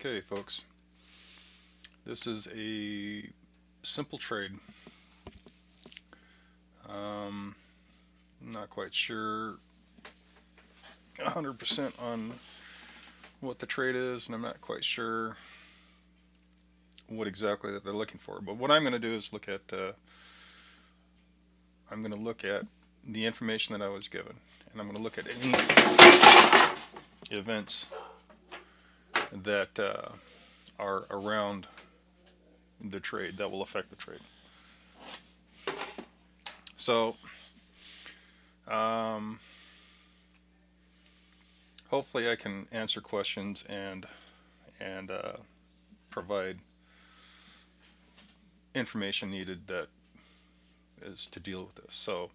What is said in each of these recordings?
Okay, folks, this is a simple trade. I'm not quite sure 100% on what the trade is, and I'm not quite sure what exactly that they're looking for. But what I'm going to do is I'm going to look at the information that I was given, and I'm going to look at any events that are around the trade that will affect the trade. So hopefully I can answer questions and provide information needed that is to deal with this. So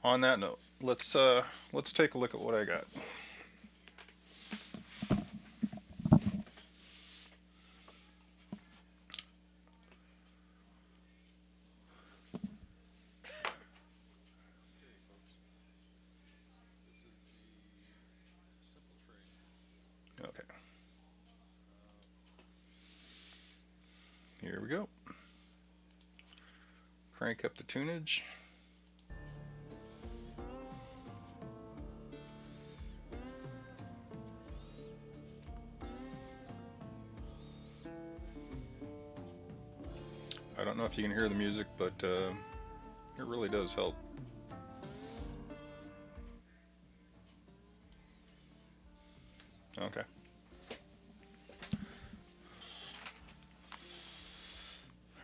on that note, let's take a look at what I got. Okay, here we go. Crank up the tunage. I don't know if you can hear the music, but it really does help. Okay.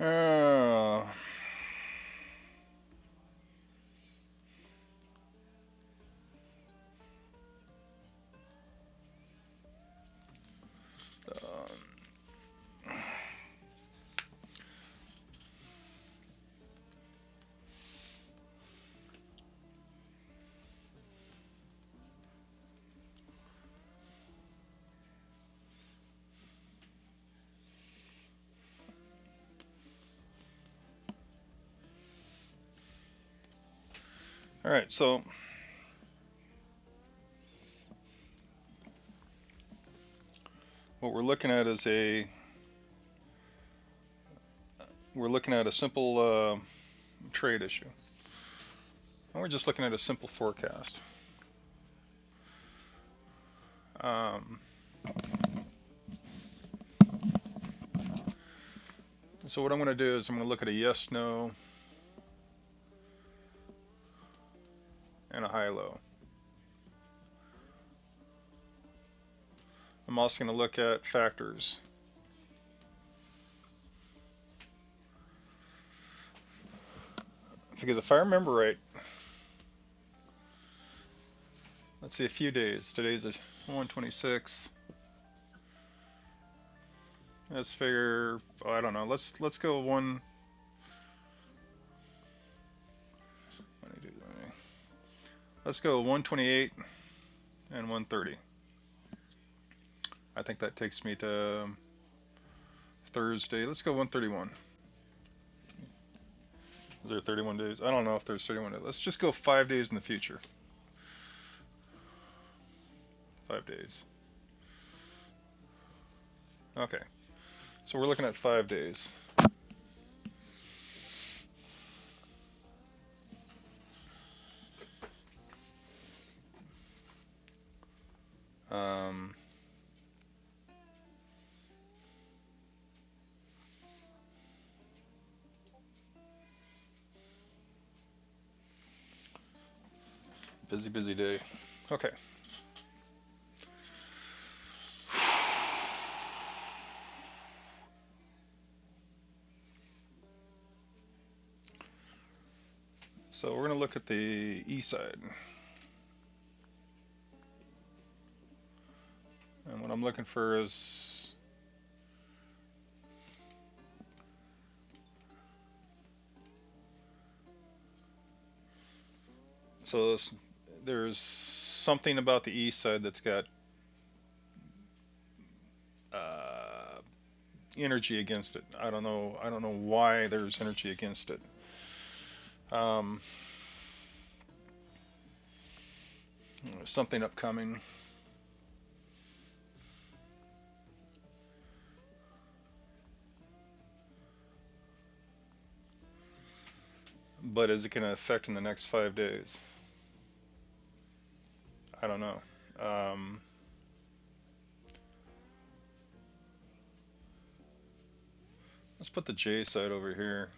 Uh, all right, so what we're looking at a simple trade issue. And we're just looking at a simple forecast. So what I'm going to do is I'm going to look at a yes, no, and a high-low. I'm also going to look at factors. Because if I remember right, let's see, a few days. Today's the 126th. Let's figure, I don't know. Let's go let's go 128 and 130. I think that takes me to Thursday. Let's go 131. Is there 31 days? I don't know if there's 31 days. Let's just go 5 days in the future. 5 days. Okay. So we're looking at 5 days. Busy day. Okay. So we're going to look at the E side. And what I'm looking for is there's something about the east side that's got energy against it. I don't know why there's energy against it. There's something upcoming. But is it going to affect in the next 5 days? I don't know. Um, let's put the J side over here.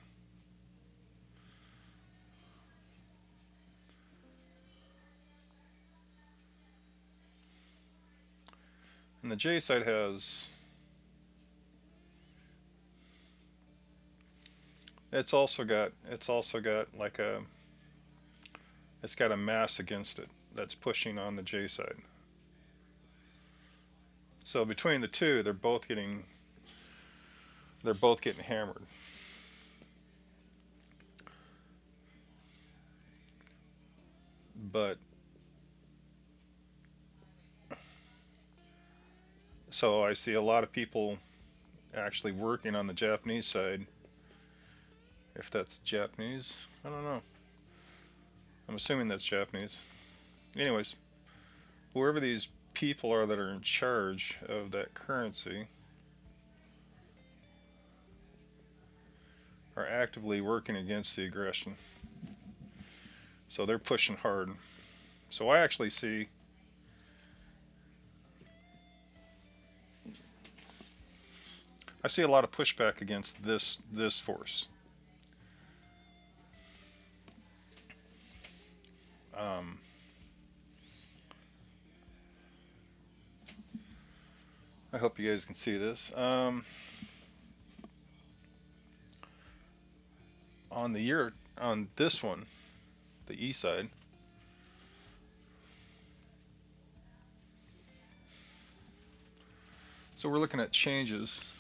And the J side has, it's also got like it's got a mass against it that's pushing on the J side. So between the two, they're both getting hammered. But so I see a lot of people actually working on the Japanese side. If that's Japanese, I don't know. I'm assuming that's Japanese. Anyways, whoever these people are that are in charge of that currency are actively working against the aggression. So they're pushing hard. So I actually see a lot of pushback against this force. Um, I hope you guys can see this. On this one, the E side, so we're looking at changes,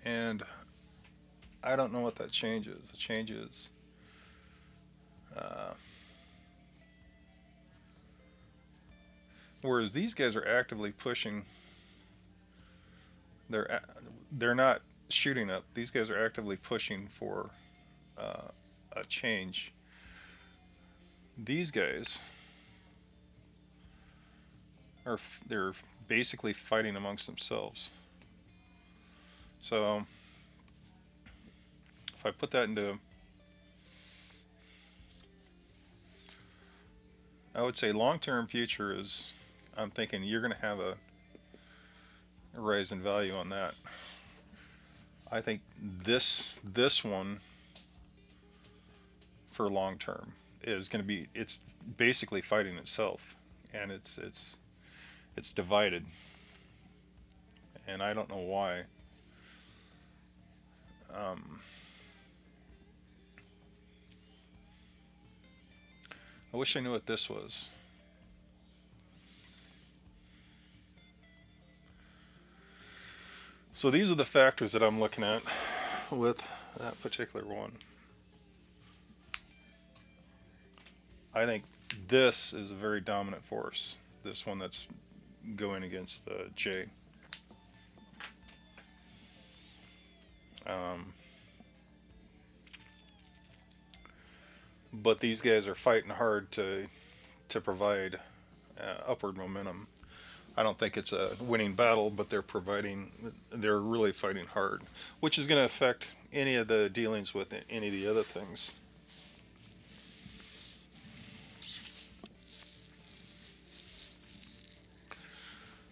and I don't know what that change is. The change is uh, whereas these guys are actively pushing. They're they're not shooting up. These guys are actively pushing for uh, a change. These guys they're basically fighting amongst themselves. So if I put that into, I would say long-term future is, I'm thinking you're going to have a rise in value on that. I think this one for long term is going to be, it's basically fighting itself, and it's divided, and I don't know why. Um, I wish I knew what this was. So these are the factors that I'm looking at with that particular one. I think this is a very dominant force. This one that's going against the J. Um, but these guys are fighting hard to provide upward momentum. I don't think it's a winning battle, but they're really fighting hard, which is going to affect any of the dealings with any of the other things.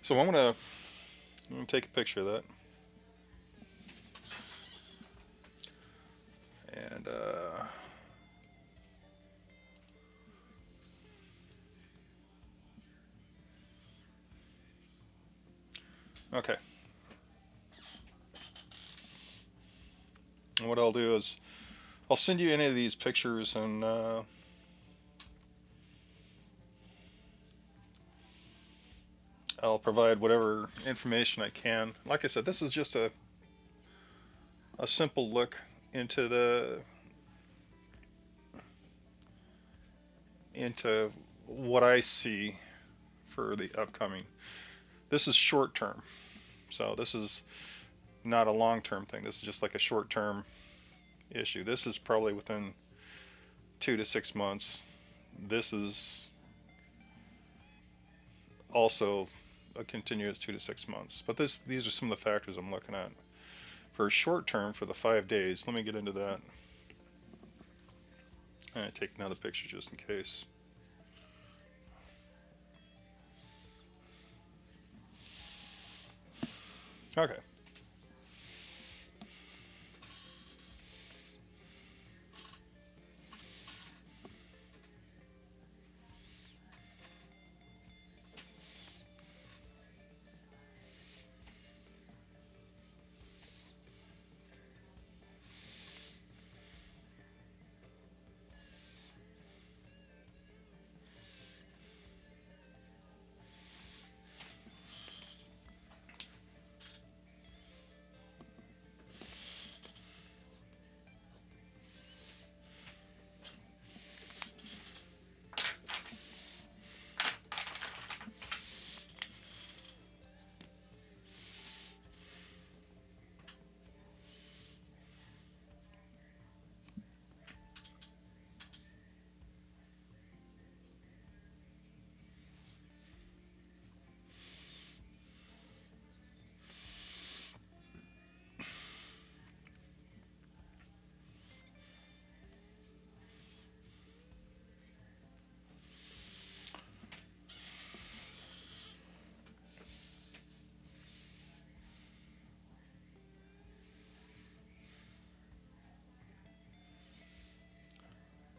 So I'm gonna take a picture of that, and okay. And what I'll do is I'll send you any of these pictures, and I'll provide whatever information I can. Like I said, this is just a simple look into what I see for the upcoming. This is short term, so this is not a long term thing. This is just like a short term issue. This is probably within 2 to 6 months. This is also a continuous 2 to 6 months. But these are some of the factors I'm looking at for short term for the 5 days. Let me get into that. I'm going to take another picture just in case. Okay.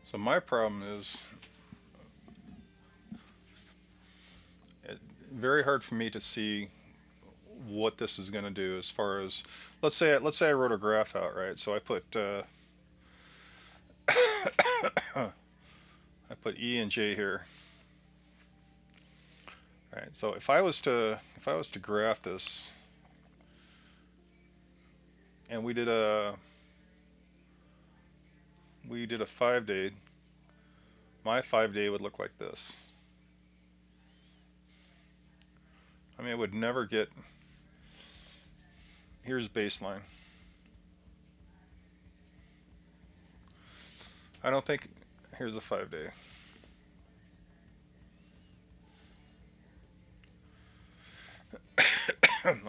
So my problem is very hard for me to see what this is going to do as far as, let's say I wrote a graph out, right? So I put I put E and J here. All right. So if I was to graph this, and we did a 5-day, my 5-day would look like this. I mean, it would never get, here's baseline. I don't think, here's a 5-day.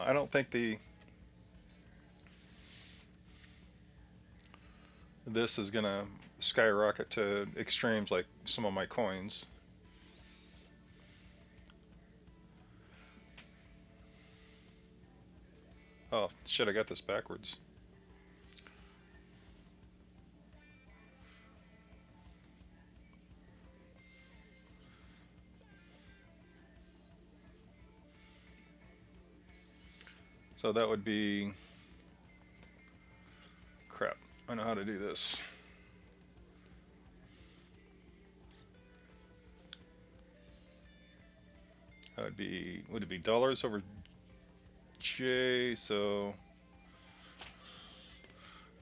I don't think this is gonna skyrocket to extremes like some of my coins. Oh shit, I got this backwards. So that would be, crap, I know how to do this. That would be, would it be dollars over J? So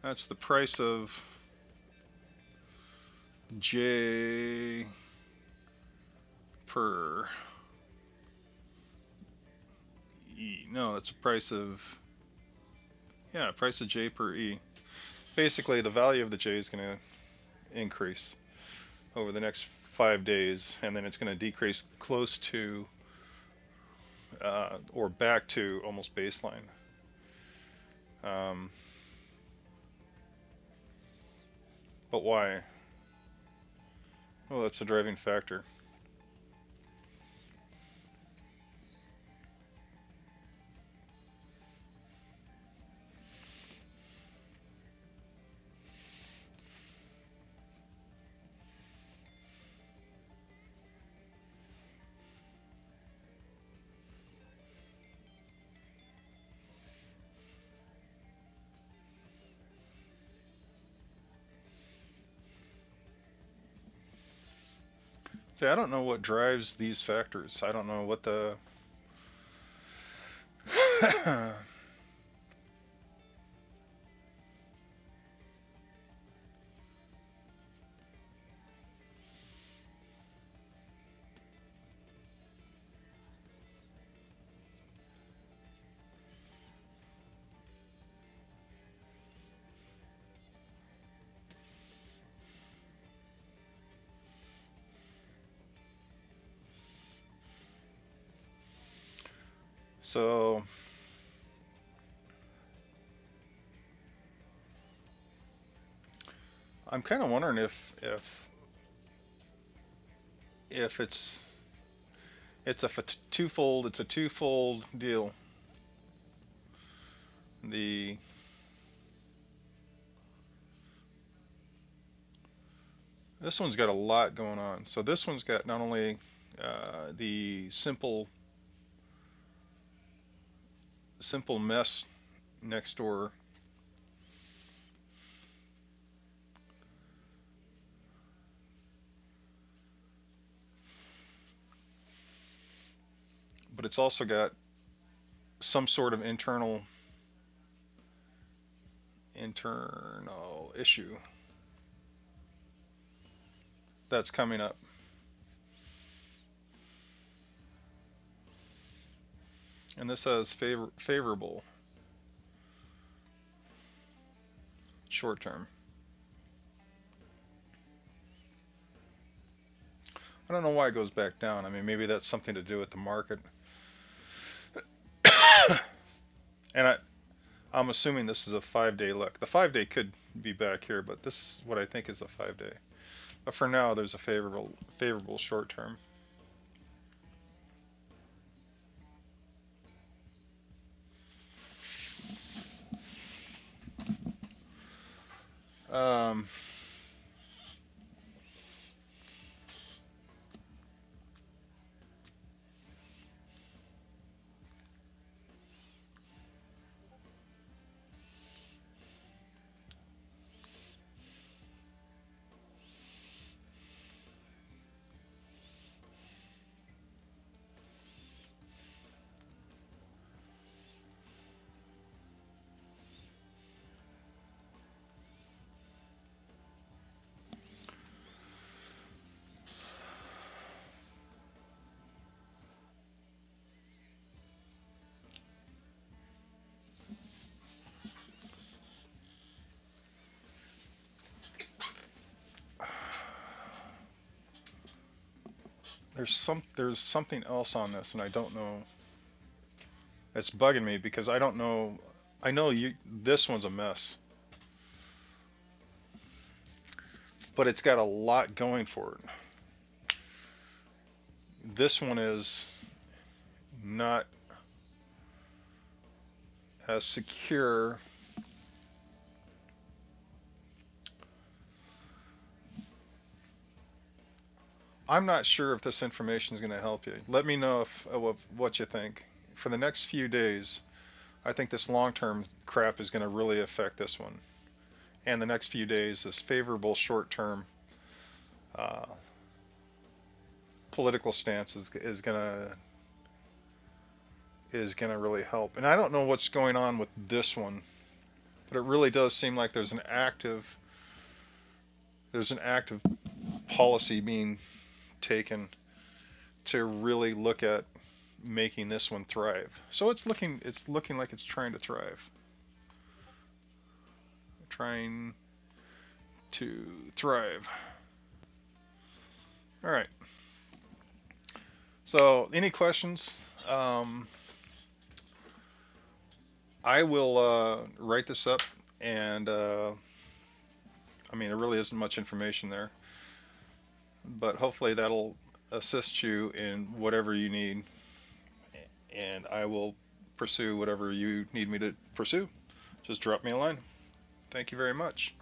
that's the price of J per E. No, that's the price of, yeah, price of J per E. Basically, the value of the J is going to increase over the next 5 days, and then it's going to decrease close to or back to almost baseline. But why? Well, that's a driving factor. See, I don't know what drives these factors. I don't know what the so I'm kind of wondering if it's a twofold. It's a twofold deal. The This one's got a lot going on. So this one's got not only the simple mess next door, but it's also got some sort of internal issue that's coming up. And this has favorable short term. I don't know why it goes back down. I mean, maybe that's something to do with the market. And I'm assuming this is a 5-day look. The 5-day could be back here, but this is what I think is a 5-day. But for now, there's a favorable short term. Um, there's something else on this, and I don't know. It's bugging me because I don't know. I know this one's a mess, but it's got a lot going for it. This one is not as secure. I'm not sure if this information is going to help you. Let me know what you think. For the next few days, I think this long-term crap is going to really affect this one. And the next few days, this favorable short-term political stance is gonna really help. And I don't know what's going on with this one, but it really does seem like there's an active policy being taken to really look at making this one thrive. So it's looking like it's trying to thrive. Trying to thrive. All right. So any questions? I will write this up, and I mean, there really isn't much information there, but hopefully that'll assist you in whatever you need, and I will pursue whatever you need me to pursue. Just drop me a line. Thank you very much.